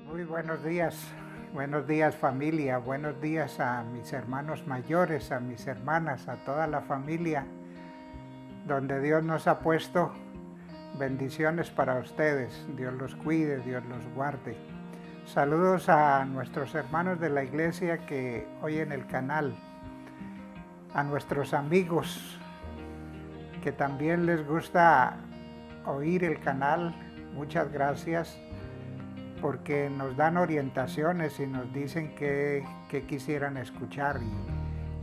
Muy buenos días familia, buenos días a mis hermanos mayores, a mis hermanas, a toda la familia, donde Dios nos ha puesto bendiciones para ustedes. Dios los cuide, Dios los guarde. Saludos a nuestros hermanos de la iglesia que oyen el canal, a nuestros amigos que también les gusta oír el canal. Muchas gracias, porque nos dan orientaciones y nos dicen qué quisieran escuchar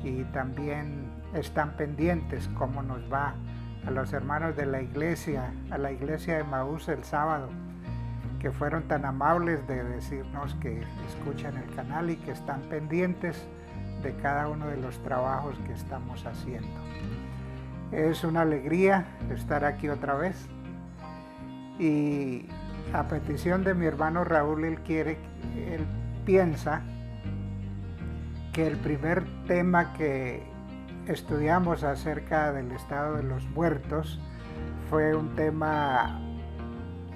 y también están pendientes cómo nos va. A los hermanos de la iglesia, a la iglesia de Emaús el sábado, que fueron tan amables de decirnos que escuchan el canal y que están pendientes de cada uno de los trabajos que estamos haciendo. Es una alegría estar aquí otra vez, y a petición de mi hermano Raúl, él piensa que el primer tema que estudiamos acerca del estado de los muertos fue un tema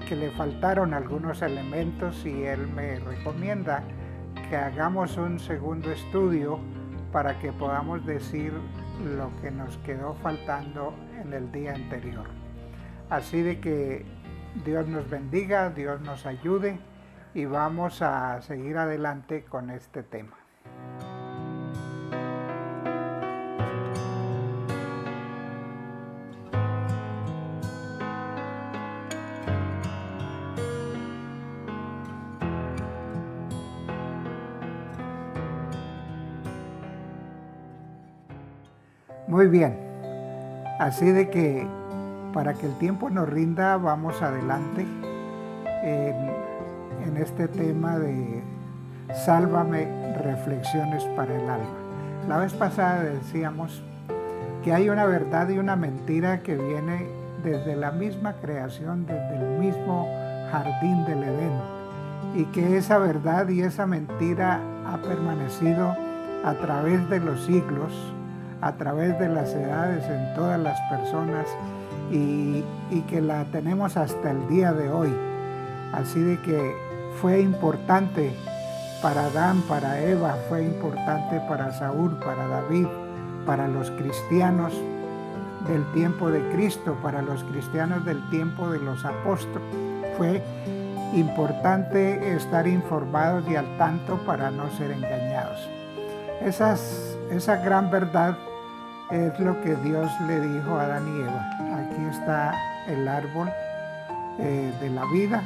que le faltaron algunos elementos, y él me recomienda que hagamos un segundo estudio para que podamos decir lo que nos quedó faltando en el día anterior. Así de que Dios nos bendiga, Dios nos ayude, y vamos a seguir adelante con este tema. Muy bien, así de que para que el tiempo nos rinda, vamos adelante en este tema de Sálvame, reflexiones para el alma. La vez pasada decíamos que hay una verdad y una mentira que viene desde la misma creación, desde el mismo jardín del Edén, y que esa verdad y esa mentira ha permanecido a través de los siglos, a través de las edades, en todas las personas, y que la tenemos hasta el día de hoy. Así de que fue importante para Adán, para Eva, fue importante para Saúl, para David, para los cristianos del tiempo de Cristo, para los cristianos del tiempo de los apóstoles. Fue importante estar informados y al tanto para no ser engañados. Esa gran verdad es lo que Dios le dijo a Adán y Eva. Aquí está el árbol de la vida,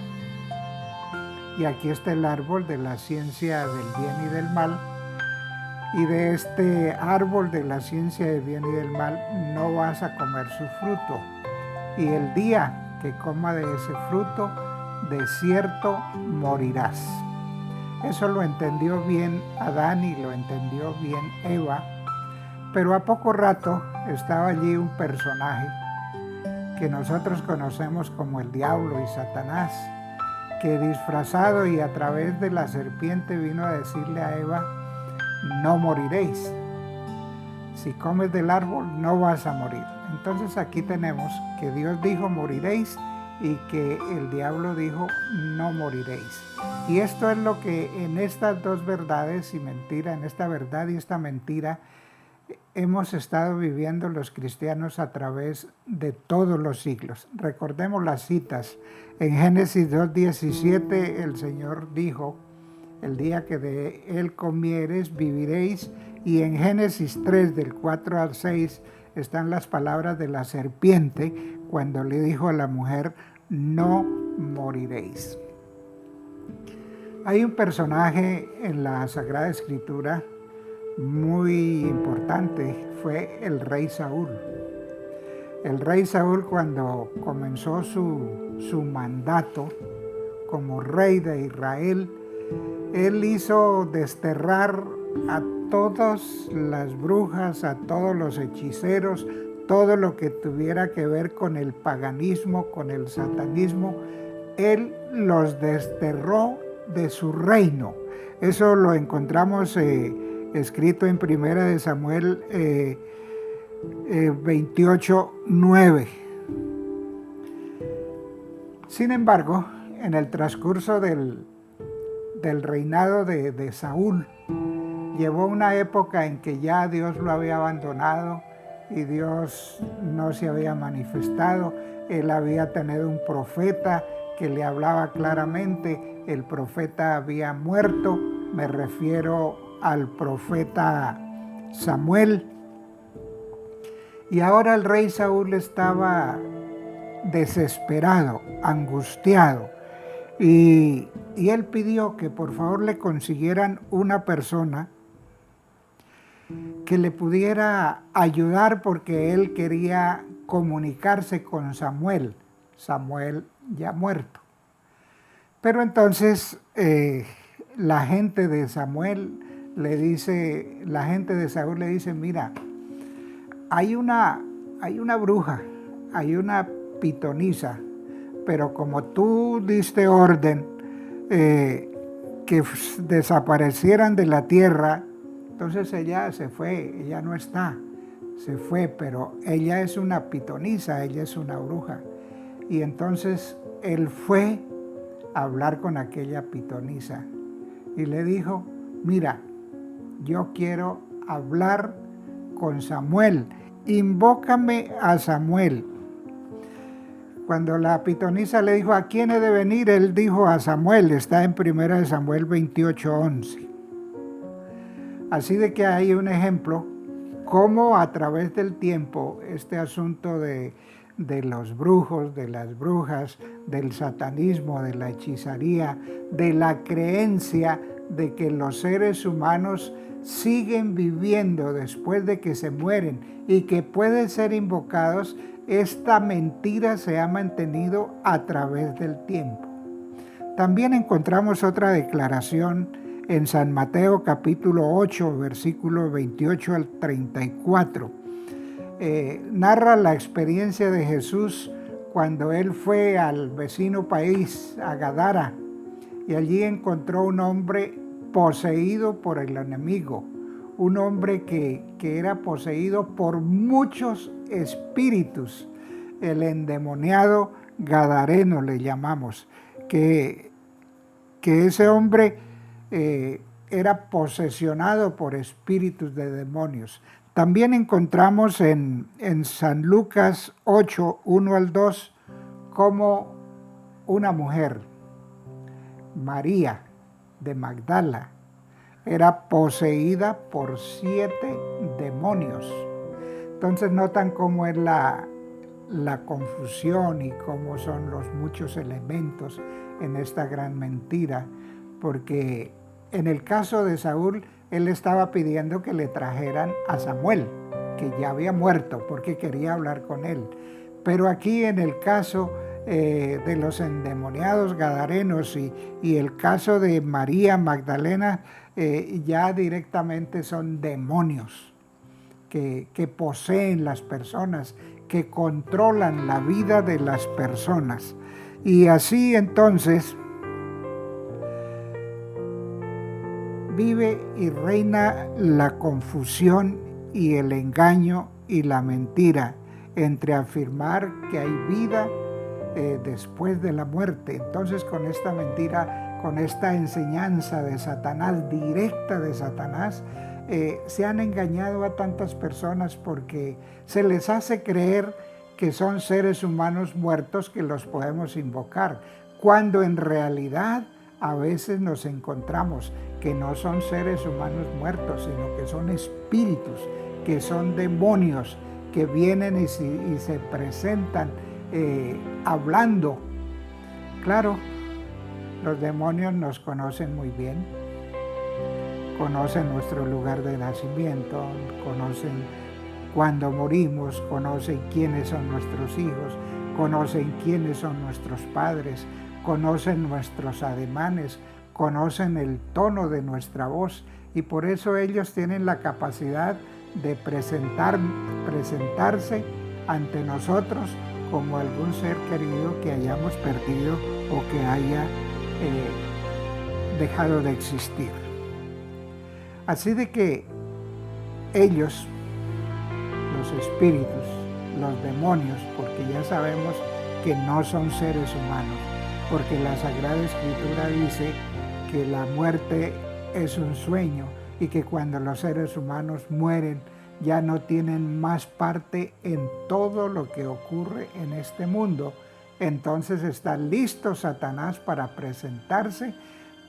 y aquí está el árbol de la ciencia del bien y del mal, y de este árbol de la ciencia del bien y del mal no vas a comer su fruto, y el día que coma de ese fruto, de cierto morirás. Eso lo entendió bien Adán y lo entendió bien Eva. Pero a poco rato estaba allí un personaje que nosotros conocemos como el diablo y Satanás, que disfrazado y a través de la serpiente vino a decirle a Eva: no moriréis. Si comes del árbol no vas a morir. Entonces aquí tenemos que Dios dijo moriréis y que el diablo dijo no moriréis. Y esto es lo que en estas dos verdades y mentira, en esta verdad y esta mentira, hemos estado viviendo los cristianos a través de todos los siglos. Recordemos las citas. En Génesis 2:17 el Señor dijo: el día que de él comieres viviréis. Y en Génesis 3 del 4 al 6 están las palabras de la serpiente cuando le dijo a la mujer: no moriréis. Hay un personaje en la Sagrada Escritura muy importante, fue el rey Saúl. El rey Saúl, cuando comenzó su mandato como rey de Israel, él hizo desterrar a todas las brujas, a todos los hechiceros, todo lo que tuviera que ver con el paganismo, con el satanismo. Él los desterró de su reino. Eso lo encontramos escrito en 1 Samuel 28:9. Sin embargo, en el transcurso del del reinado de Saúl. Llevó una época en que ya Dios lo había abandonado y Dios no se había manifestado. Él había tenido un profeta que le hablaba claramente. El profeta había muerto, me refiero al profeta Samuel. Y ahora el rey Saúl estaba desesperado, angustiado. Y él pidió que por favor le consiguieran una persona que le pudiera ayudar porque él quería comunicarse con Samuel, Samuel ya muerto. Pero entonces la gente de Samuel le dice, la gente de Saúl le dice, mira, hay una bruja, hay una pitonisa, pero como tú diste orden que desaparecieran de la tierra, entonces ella se fue, ella no está, se fue, pero ella es una pitonisa, ella es una bruja. Y entonces él fue a hablar con aquella pitonisa y le dijo, mira, yo quiero hablar con Samuel, invócame a Samuel. Cuando la pitonisa le dijo, ¿a quién he de venir? Él dijo, a Samuel, está en 1 Samuel 28:11. Así de que hay un ejemplo, cómo a través del tiempo este asunto de los brujos, de las brujas, del satanismo, de la hechicería, de la creencia de que los seres humanos siguen viviendo después de que se mueren y que pueden ser invocados, esta mentira se ha mantenido a través del tiempo. También encontramos otra declaración en San Mateo capítulo 8, versículo 28 al 34. Narra la experiencia de Jesús cuando él fue al vecino país, a Gadara, y allí encontró un hombre poseído por el enemigo, un hombre que era poseído por muchos espíritus, el endemoniado gadareno le llamamos, que ese hombre era posesionado por espíritus de demonios. También encontramos en San Lucas 8, 1 al 2, como una mujer, María de Magdala, era poseída por 7 demonios. Entonces notan cómo es la confusión y cómo son los muchos elementos en esta gran mentira, porque en el caso de Saúl, él estaba pidiendo que le trajeran a Samuel, que ya había muerto, porque quería hablar con él. Pero aquí en el caso de los endemoniados gadarenos y el caso de María Magdalena, ya directamente son demonios que poseen las personas, que controlan la vida de las personas. Y así entonces vive y reina la confusión y el engaño y la mentira entre afirmar que hay vida después de la muerte. Entonces con esta mentira, con esta enseñanza de Satanás, directa de Satanás, se han engañado a tantas personas porque se les hace creer que son seres humanos muertos que los podemos invocar, cuando en realidad a veces nos encontramos que no son seres humanos muertos, sino que son espíritus, que son demonios que vienen y se presentan hablando. Claro, los demonios nos conocen muy bien, conocen nuestro lugar de nacimiento, conocen cuándo morimos, conocen quiénes son nuestros hijos, conocen quiénes son nuestros padres, conocen nuestros ademanes, conocen el tono de nuestra voz, y por eso ellos tienen la capacidad de presentarse ante nosotros como algún ser querido que hayamos perdido o que haya dejado de existir. Así de que ellos, los espíritus, los demonios, porque ya sabemos que no son seres humanos, porque la Sagrada Escritura dice que la muerte es un sueño y que cuando los seres humanos mueren ya no tienen más parte en todo lo que ocurre en este mundo. Entonces está listo Satanás para presentarse,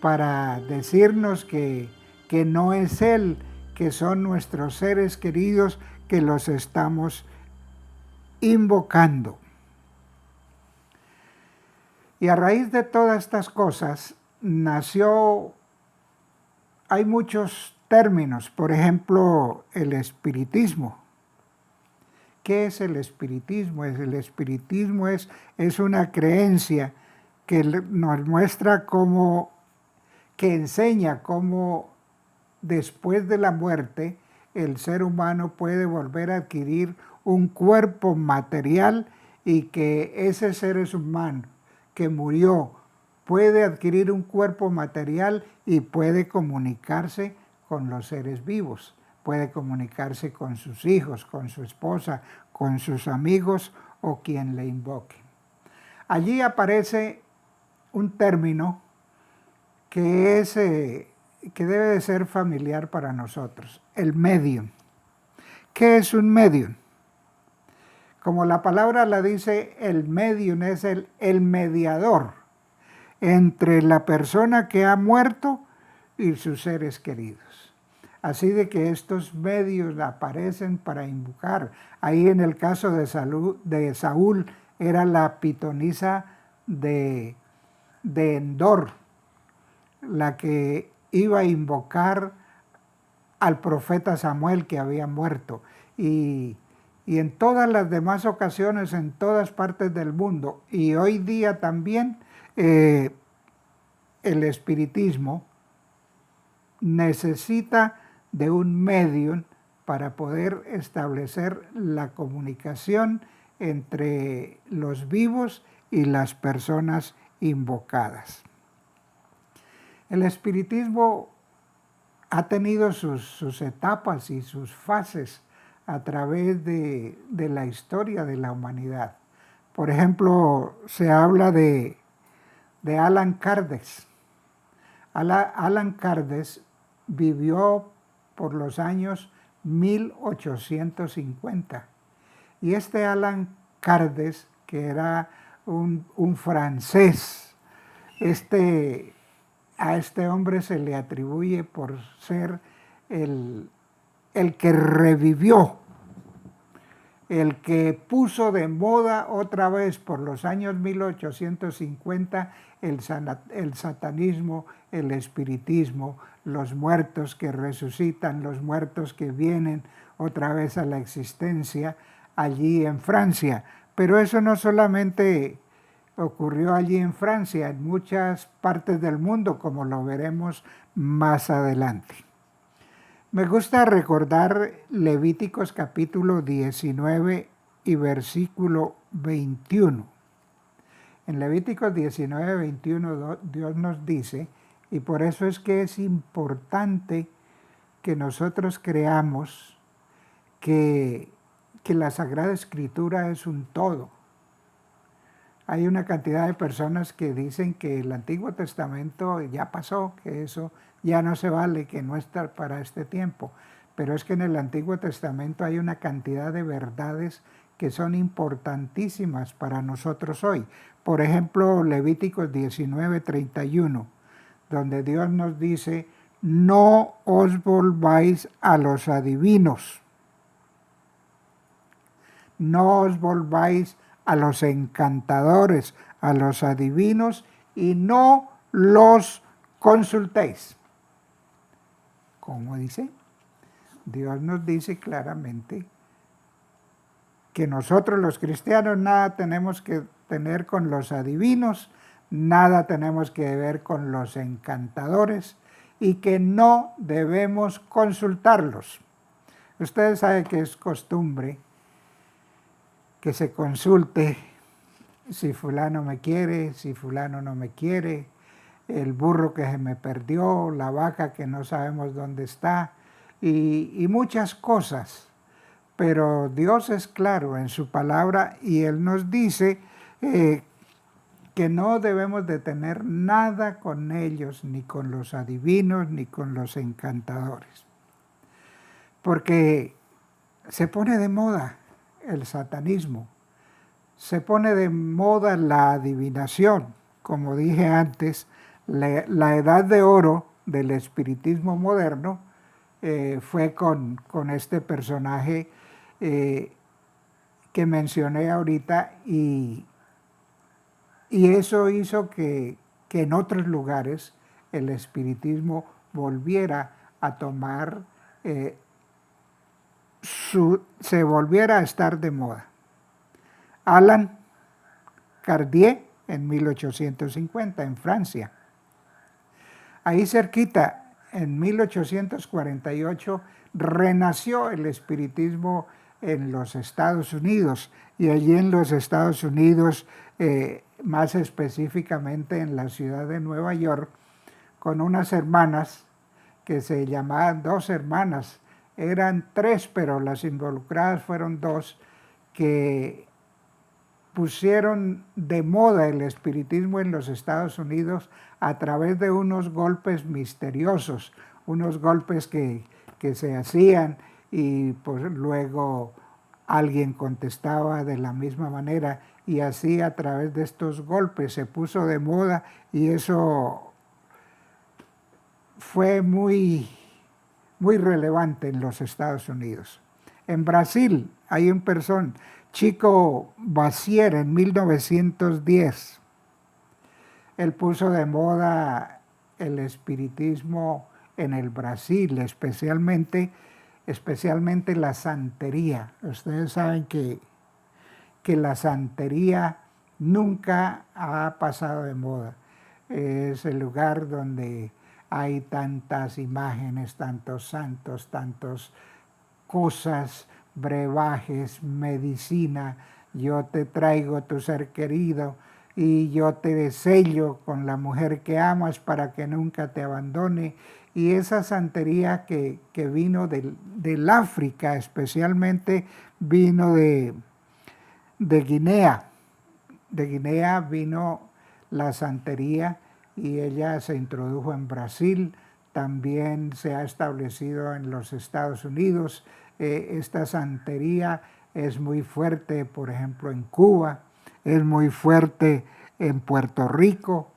para decirnos que no es él, que son nuestros seres queridos que los estamos invocando. Y a raíz de todas estas cosas hay muchos términos, por ejemplo, el espiritismo. ¿Qué es el espiritismo? El espiritismo es una creencia que nos muestra que enseña cómo después de la muerte el ser humano puede volver a adquirir un cuerpo material y que ese ser humano que murió puede adquirir un cuerpo material y puede comunicarse con los seres vivos, puede comunicarse con sus hijos, con su esposa, con sus amigos o quien le invoque. Allí aparece un término que debe de ser familiar para nosotros, el medium. ¿Qué es un medium? Como la palabra la dice, el medium es el mediador entre la persona que ha muerto y sus seres queridos. Así de que estos medios aparecen para invocar. Ahí en el caso de Saúl era la pitonisa de Endor, la que iba a invocar al profeta Samuel que había muerto. Y en todas las demás ocasiones, en todas partes del mundo, y hoy día también, el espiritismo necesita de un medium para poder establecer la comunicación entre los vivos y las personas invocadas. El espiritismo ha tenido sus etapas y sus fases a través de la historia de la humanidad. Por ejemplo, se habla de Allan Kardec. Allan Kardec vivió por los años 1850. Y este Allan Kardec, que era un francés, a este hombre se le atribuye por ser el que revivió, el que puso de moda otra vez por los años 1850 el satanismo, el espiritismo, los muertos que resucitan, los muertos que vienen otra vez a la existencia allí en Francia. Pero eso no solamente ocurrió allí en Francia, en muchas partes del mundo, como lo veremos más adelante. Me gusta recordar Levíticos capítulo 19 y versículo 21. En Levíticos 19, 21 Dios nos dice, y por eso es que es importante que nosotros creamos que la Sagrada Escritura es un todo. Hay una cantidad de personas que dicen que el Antiguo Testamento ya pasó, que eso ya no se vale, que no está para este tiempo. Pero es que en el Antiguo Testamento hay una cantidad de verdades que son importantísimas para nosotros hoy. Por ejemplo, Levíticos 19, 31, donde Dios nos dice, no os volváis a los adivinos, no os volváis a los encantadores, a los adivinos, y no los consultéis. ¿Cómo dice? Dios nos dice claramente que nosotros los cristianos nada tenemos que tener con los adivinos, nada tenemos que ver con los encantadores y que no debemos consultarlos. Ustedes saben que es costumbre que se consulte si fulano me quiere, si fulano no me quiere, el burro que se me perdió, la vaca que no sabemos dónde está, y muchas cosas. Pero Dios es claro en su palabra y Él nos dice que no debemos de tener nada con ellos, ni con los adivinos, ni con los encantadores. Porque se pone de moda el satanismo, se pone de moda la adivinación. Como dije antes, la edad de oro del espiritismo moderno fue con este personaje que mencioné ahorita, y eso hizo que en otros lugares el espiritismo volviera a tomar, se volviera a estar de moda. Alan Kardec en 1850 en Francia. Ahí cerquita, en 1848, renació el espiritismo en los Estados Unidos, y allí en los Estados Unidos, más específicamente en la ciudad de Nueva York, con unas hermanas que se llamaban, dos hermanas, eran tres, pero las involucradas fueron dos, que pusieron de moda el espiritismo en los Estados Unidos a través de unos golpes misteriosos, unos golpes que se hacían, y pues luego alguien contestaba de la misma manera, y así a través de estos golpes se puso de moda, y eso fue muy relevante en los Estados Unidos. En Brasil hay un person, Chico Bacier, en 1910. Él puso de moda el espiritismo en el Brasil, especialmente la santería. Ustedes saben que la santería nunca ha pasado de moda. Es el lugar donde hay tantas imágenes, tantos santos, tantas cosas, brebajes, medicina. Yo te traigo tu ser querido y yo te sello con la mujer que amas para que nunca te abandone. Y esa santería que vino del África, especialmente vino de Guinea. De Guinea vino la santería, y ella se introdujo en Brasil, también se ha establecido en los Estados Unidos. Esta santería es muy fuerte, por ejemplo, en Cuba, es muy fuerte en Puerto Rico,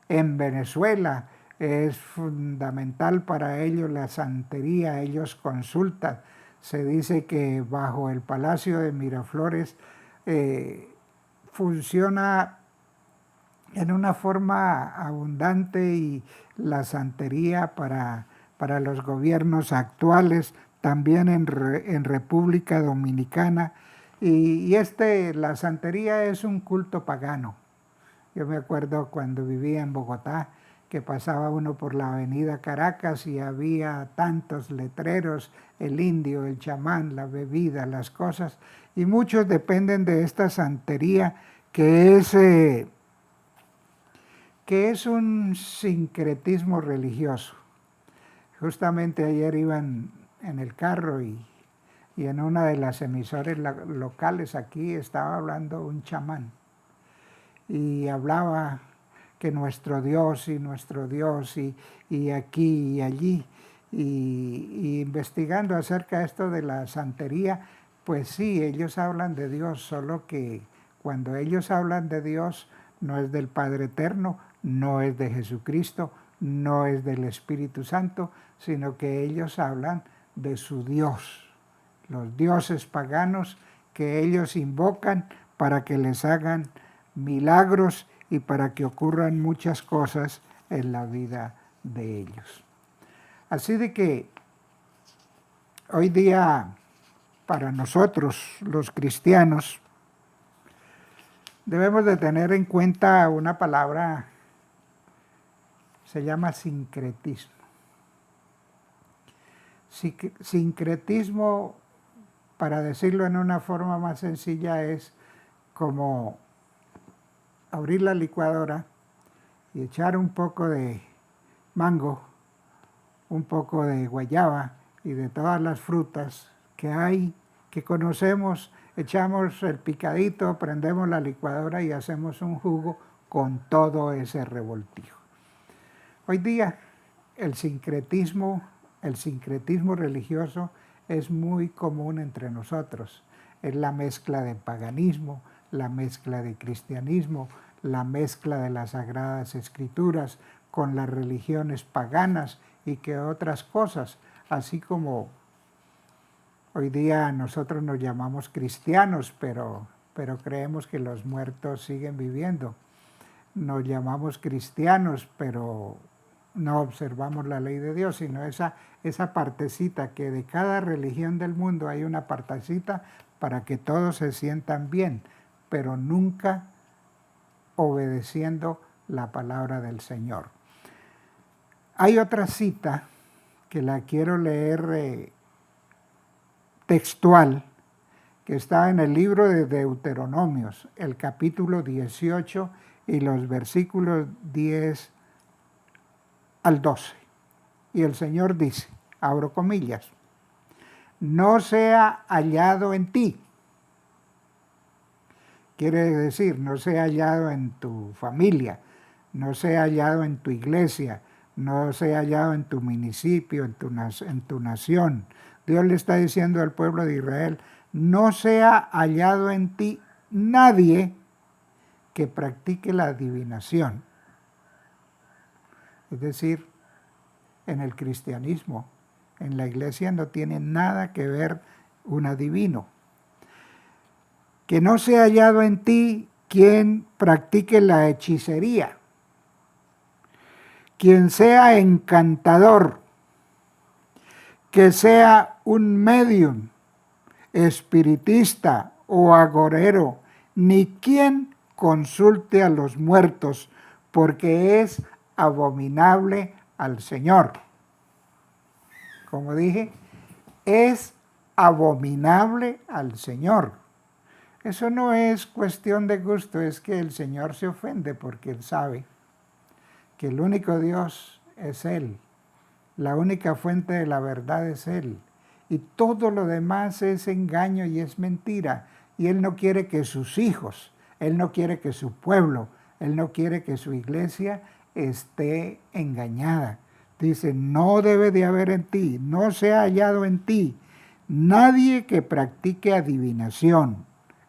en Venezuela. Es fundamental para ellos la santería, ellos consultan. Se dice que bajo el Palacio de Miraflores funciona en una forma abundante, y la santería para los gobiernos actuales, también en República Dominicana. Y la santería es un culto pagano. Yo me acuerdo cuando vivía en Bogotá, que pasaba uno por la avenida Caracas y había tantos letreros, el indio, el chamán, la bebida, las cosas, y muchos dependen de esta santería, que es un sincretismo religioso. Justamente ayer iban en el carro, y en una de las emisoras locales aquí estaba hablando un chamán, y hablaba que nuestro Dios y aquí y allí, y investigando acerca de esto de la santería, pues sí, ellos hablan de Dios, solo que cuando ellos hablan de Dios no es del Padre Eterno, no es de Jesucristo, no es del Espíritu Santo, sino que ellos hablan de su Dios, los dioses paganos que ellos invocan para que les hagan milagros y para que ocurran muchas cosas en la vida de ellos. Así de que hoy día, para nosotros los cristianos, debemos de tener en cuenta una palabra, se llama sincretismo. Sincretismo, para decirlo en una forma más sencilla, es como abrir la licuadora y echar un poco de mango, un poco de guayaba y de todas las frutas que hay, que conocemos, echamos el picadito, prendemos la licuadora y hacemos un jugo con todo ese revoltijo. Hoy día el sincretismo religioso es muy común entre nosotros. Es la mezcla de paganismo, la mezcla de cristianismo, la mezcla de las Sagradas Escrituras con las religiones paganas y que otras cosas, así como hoy día nosotros nos llamamos cristianos, pero creemos que los muertos siguen viviendo. Nos llamamos cristianos, pero no observamos la ley de Dios, sino esa partecita que de cada religión del mundo hay una partecita para que todos se sientan bien, pero nunca obedeciendo la palabra del Señor. Hay otra cita que la quiero leer textual, que está en el libro de Deuteronomios, el capítulo 18 y los versículos 10 al 12. Y el Señor dice, abro comillas, no sea hallado en ti. Quiere decir, no sea hallado en tu familia, no sea hallado en tu iglesia, no sea hallado en tu municipio, en tu nación. Dios le está diciendo al pueblo de Israel, no sea hallado en ti nadie que practique la adivinación. Es decir, en el cristianismo, en la iglesia no tiene nada que ver un adivino. Que no sea hallado en ti quien practique la hechicería, quien sea encantador, que sea un médium, espiritista o agorero, ni quien consulte a los muertos, porque es abominable al Señor. Como dije, es abominable al Señor. Eso no es cuestión de gusto, es que el Señor se ofende porque Él sabe que el único Dios es Él. La única fuente de la verdad es Él. Y todo lo demás es engaño y es mentira. Y Él no quiere que sus hijos, Él no quiere que su pueblo, Él no quiere que su iglesia esté engañada. Dice, no debe de haber en ti, no sea hallado en ti nadie que practique adivinación,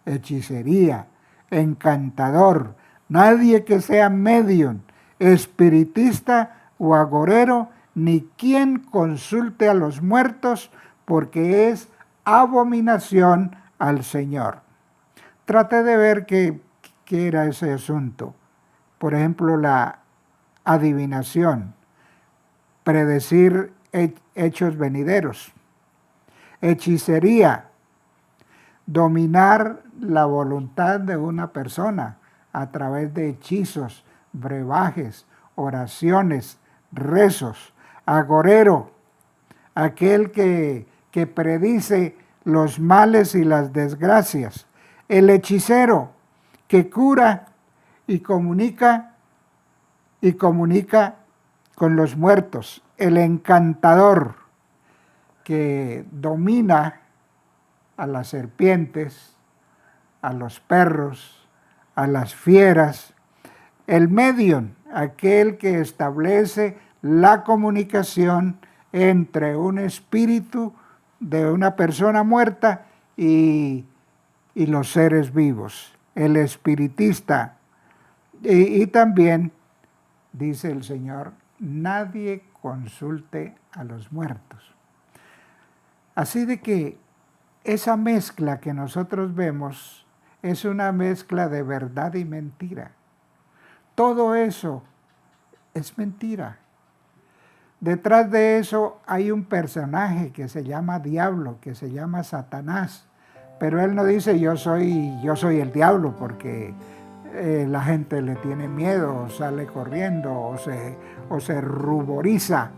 hechicería, encantador, nadie que sea medium, espiritista o agorero, ni quien consulte a los muertos, porque es abominación al Señor. Trate de ver qué era ese asunto. Por ejemplo, la adivinación, predecir hechos venideros. Hechicería, dominar la voluntad de una persona a través de hechizos, brebajes, oraciones, rezos. Agorero, aquel que predice los males y las desgracias. El hechicero, que cura y comunica con los muertos. El encantador, que domina a las serpientes, a los perros, a las fieras. El medium, aquel que establece la comunicación entre un espíritu de una persona muerta y los seres vivos. El espiritista. Y también, dice el Señor, nadie consulte a los muertos. Así de que esa mezcla que nosotros vemos es una mezcla de verdad y mentira. Todo eso es mentira. Detrás de eso hay un personaje que se llama Diablo, que se llama Satanás. Pero él no dice yo soy el diablo porque la gente le tiene miedo, o sale corriendo o se ruboriza,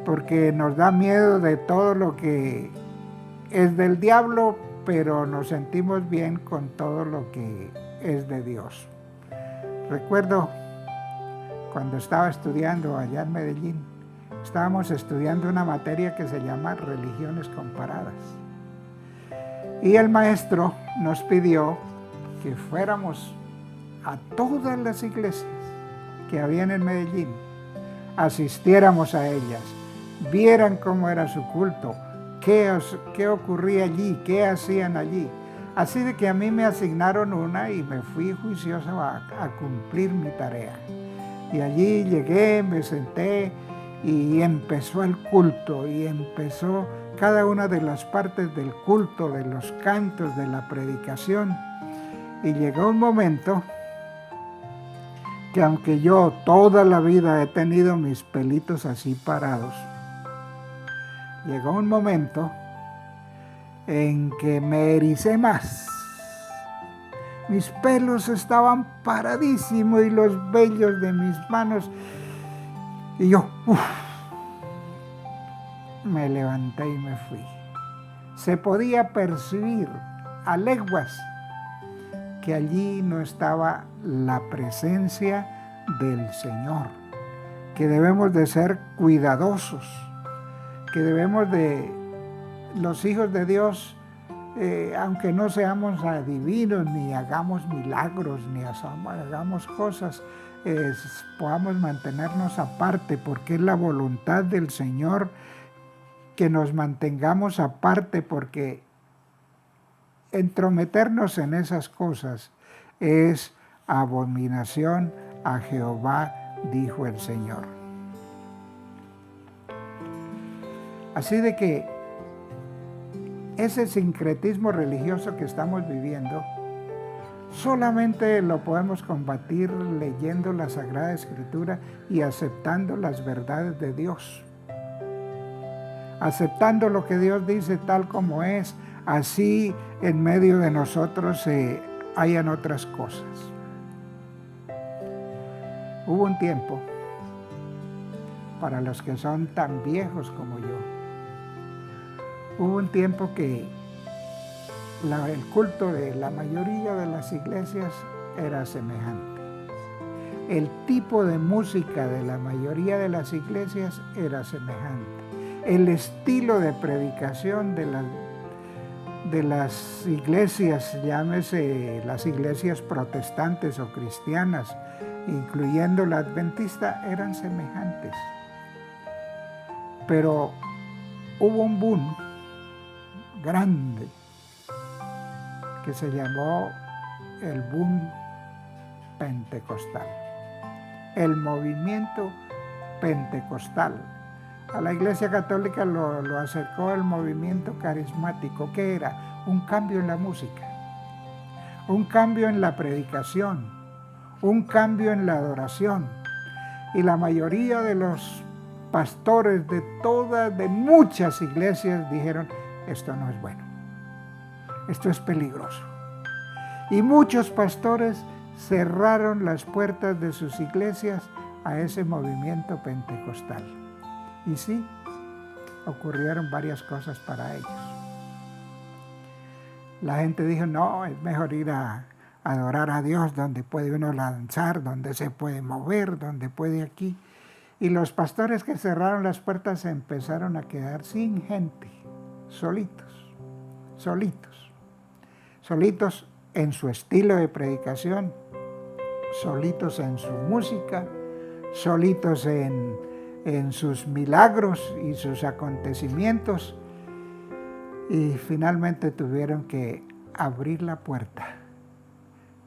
porque nos da miedo de todo lo que es del diablo, pero nos sentimos bien con todo lo que es de Dios. Recuerdo cuando estaba estudiando allá en Medellín, estábamos estudiando una materia que se llama religiones comparadas. Y el maestro nos pidió que fuéramos a todas las iglesias que habían en Medellín, asistiéramos a ellas, vieran cómo era su culto, qué ocurría allí, qué hacían allí. Así de que a mí me asignaron una y me fui juicioso a cumplir mi tarea. Y allí llegué, me senté y empezó el culto y empezó cada una de las partes del culto, de los cantos, de la predicación. Y llegó un momento que aunque yo toda la vida he tenido mis pelitos así parados, llegó un momento en que me ericé más. Mis pelos estaban paradísimos y los vellos de mis manos. Y yo, me levanté y me fui. Se podía percibir a leguas que allí no estaba la presencia del Señor, que debemos de ser cuidadosos, que debemos de, los hijos de Dios, aunque no seamos adivinos, ni hagamos milagros, ni hagamos cosas, podamos mantenernos aparte, porque es la voluntad del Señor que nos mantengamos aparte, porque entrometernos en esas cosas es abominación a Jehová, dijo el Señor. Así de que ese sincretismo religioso que estamos viviendo solamente lo podemos combatir leyendo la Sagrada Escritura y aceptando las verdades de Dios. Aceptando lo que Dios dice tal como es, así en medio de nosotros hayan otras cosas. Hubo un tiempo, para los que son tan viejos como yo, hubo un tiempo que el culto de la mayoría de las iglesias era semejante. El tipo de música de la mayoría de las iglesias era semejante. El estilo de predicación de las iglesias, llámese las iglesias protestantes o cristianas, incluyendo la adventista, eran semejantes. Pero hubo un boom grande que se llamó el boom pentecostal, el movimiento pentecostal. A la Iglesia Católica lo acercó el movimiento carismático, que era un cambio en la música, un cambio en la predicación, un cambio en la adoración. Y la mayoría de los pastores de muchas iglesias dijeron, esto no es bueno, esto es peligroso. Y muchos pastores cerraron las puertas de sus iglesias a ese movimiento pentecostal. Y sí, ocurrieron varias cosas para ellos. La gente dijo, no, es mejor ir a adorar a Dios donde puede uno lanzar, donde se puede mover, donde puede aquí. Y los pastores que cerraron las puertas se empezaron a quedar sin gente, solitos en su estilo de predicación, solitos en su música, solitos en sus milagros y sus acontecimientos, y finalmente tuvieron que abrir la puerta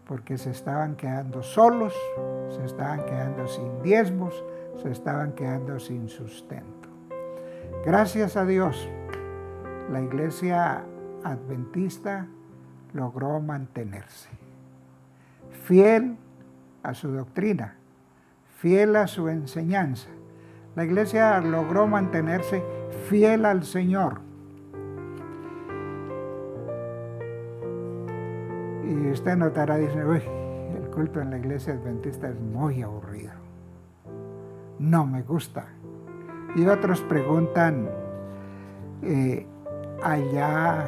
porque se estaban quedando solos, se estaban quedando sin diezmos, se estaban quedando sin sustento. Gracias a Dios, la Iglesia Adventista logró mantenerse fiel a su doctrina, fiel a su enseñanza. La Iglesia logró mantenerse fiel al Señor. Y usted notará, dice, uy, el culto en la Iglesia Adventista es muy aburrido, no me gusta. Y otros preguntan, ¿allá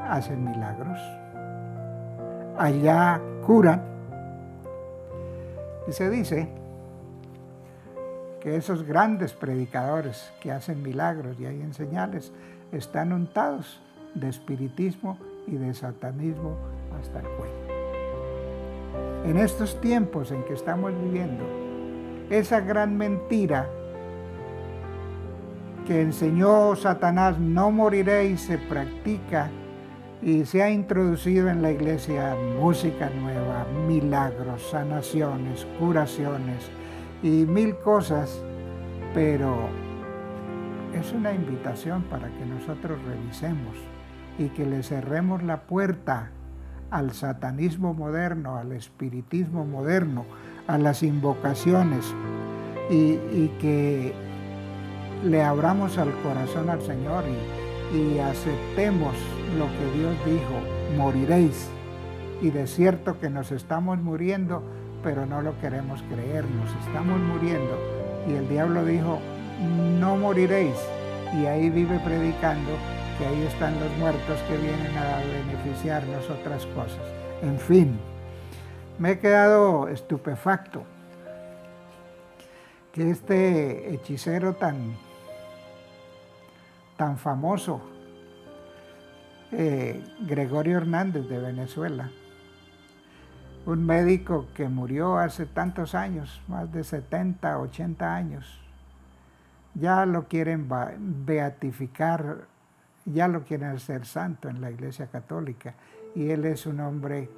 hacen milagros? ¿Allá curan? Y se dice que esos grandes predicadores que hacen milagros y hay señales están untados de espiritismo y de satanismo hasta el cuello. en estos tiempos en que estamos viviendo, esa gran mentira que enseñó Satanás, no moriréis, se practica y se ha introducido en la iglesia música nueva, milagros, sanaciones, curaciones y mil cosas, pero es una invitación para que nosotros revisemos y que le cerremos la puerta al satanismo moderno, al espiritismo moderno, a las invocaciones y que le abramos al corazón al Señor y aceptemos lo que Dios dijo, moriréis. Y de cierto que nos estamos muriendo, pero no lo queremos creer, nos estamos muriendo. Y el diablo dijo, no moriréis. Y ahí vive predicando que ahí están los muertos que vienen a beneficiarnos otras cosas. En fin, me he quedado estupefacto que este hechicero tan famoso, Gregorio Hernández de Venezuela, un médico que murió hace tantos años, más de 70, 80 años, ya lo quieren beatificar, ya lo quieren hacer santo en la Iglesia Católica, y él es un hombre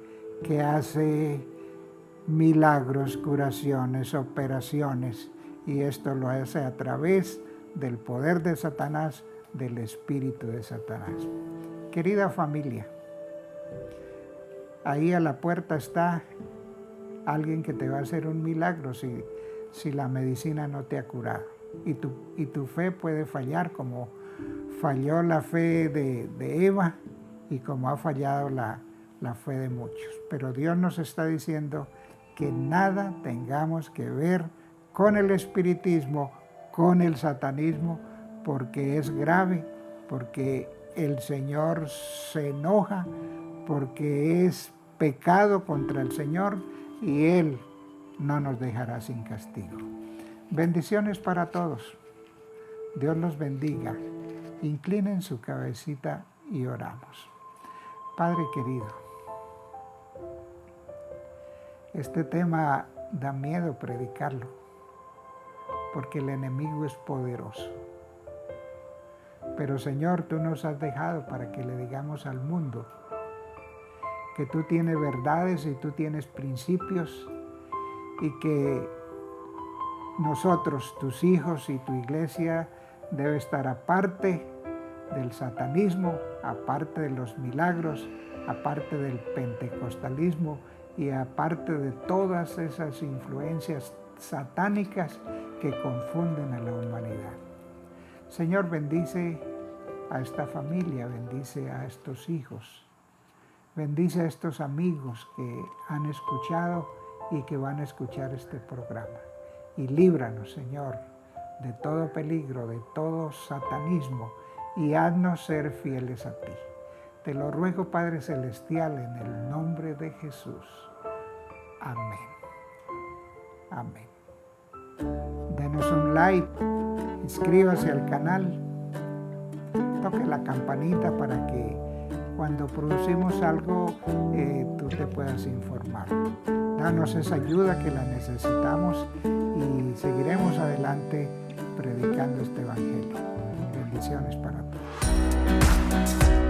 que hace milagros, curaciones, operaciones, y esto lo hace a través del poder de Satanás, del espíritu de Satanás. Querida familia, ahí a la puerta está alguien que te va a hacer un milagro si la medicina no te ha curado. Y tu fe puede fallar como falló la fe de Eva y como ha fallado la fe de muchos. Pero Dios nos está diciendo que nada tengamos que ver con el espiritismo, con el satanismo, porque es grave, porque el Señor se enoja, porque es pecado contra el Señor y Él no nos dejará sin castigo. Bendiciones para todos. Dios los bendiga. Inclinen su cabecita y oramos. Padre querido, este tema da miedo predicarlo, porque el enemigo es poderoso. Pero Señor, tú nos has dejado para que le digamos al mundo que tú tienes verdades y tú tienes principios y que nosotros, tus hijos y tu iglesia, debe estar aparte del satanismo, aparte de los milagros, aparte del pentecostalismo y aparte de todas esas influencias satánicas que confunden a la humanidad. Señor, bendice a esta familia, bendice a estos hijos, bendice a estos amigos que han escuchado y que van a escuchar este programa. Y líbranos, Señor, de todo peligro, de todo satanismo, y haznos ser fieles a ti. Te lo ruego, Padre Celestial, en el nombre de Jesús. Amén. Amén. Denos un like, inscríbase al canal, toque la campanita para que cuando producimos algo tú te puedas informar. Danos esa ayuda que la necesitamos y seguiremos adelante predicando este evangelio. Bendiciones para todos.